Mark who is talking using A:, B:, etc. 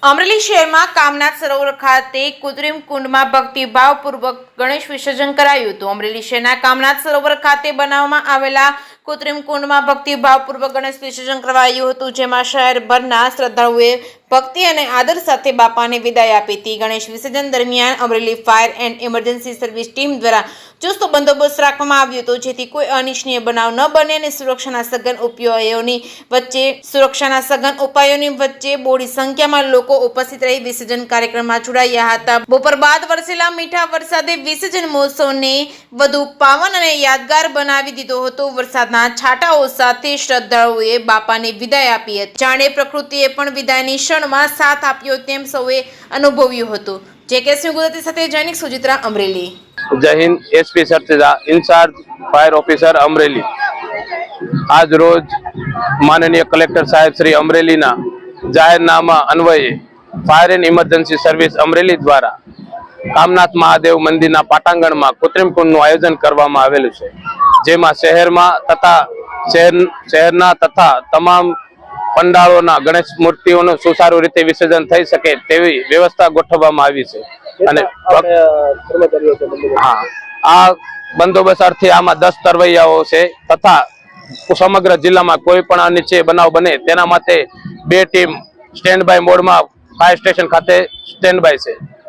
A: અમરેલી શહેરમાં કામનાથ સરોવર ખાતે કૃત્રિમ કુંડમાં ભક્તિભાવપૂર્વક ગણેશ વિસર્જન કરાયું હતું। અમરેલી શહેરના કામનાથ સરોવર ખાતે બનાવવામાં આવેલા કૃત્રિમ કુંડમાં ભક્તિભાવપૂર્વક ગણેશ વિસર્જન કરાયું હતું, જેમાં શહેરભરના શ્રદ્ધાળુઓએ ભક્તિ અને આદર સાથે બાપાને વિદાય આપી હતી। ગણેશ વિસર્જન દરમિયાન Amreli fire and emergency service team દ્વારા ચુસ્ત બંદોબસ્ત રાખવામાં આવ્યો હતો, જેથી કોઈ અનિચ્છનીય બનાવ ન બને અને સુરક્ષાના સઘન ઉપાયોની વચ્ચે બોડી સંખ્યામાં લોકો ઉપસ્થિત રહી વિસર્જન કાર્યક્રમમાં જોડાયા હતા। બપોર બાદ વરસેલા મીઠા વરસાદે વિસર્જન મહોત્સવને વધુ પાવન અને યાદગાર બનાવી દીધો હતો। વરસાદના છાંટાઓ સાથે શ્રદ્ધાળુઓએ બાપાને વિદાય આપી હતી, જાણે પ્રકૃતિએ પણ વિદાયની ક્ષણમાં સાથ આપ્યો તેમ સૌએ અનુભવ્યું હતું। જેકેસી ગુજરાતી સાથે જૈનિક સુજિત્રા અમરેલી।
B: જય હિન્દ। એસપી સરતેજા ઇન્ચાર્જ ફાયર ઓફિસર અમરેલી। આજ રોજ માનનીય કલેક્ટર સાહેબ શ્રી અમરેલીના જાહેરનામા અન્વયે fire and emergency service Amreli દ્વારા કામનાથ મહાદેવ મંદિરના પાટાંગણમાં કૃત્રિમ કુંડનું આયોજન કરવામાં આવેલું છે, જેમાં શહેરના તથા તમામ પંડાળોના ગણેશ મૂર્તિઓનું સુચારુ રીતે વિસર્જન થઈ શકે તેવી વ્યવસ્થા ગોઠવવામાં આવી છે। અને આ બંદોબસ્ત અર્થે આમાં 10 તરવૈયાઓ છે તથા સમગ્ર જિલ્લામાં કોઈ પણ અનિચ્છનીય બનાવ બને તેના માટે 2 ટીમ સ્ટેન્ડ બાય મોડમાં ફાયર સ્ટેશન ખાતે સ્ટેન્ડ બાય છે।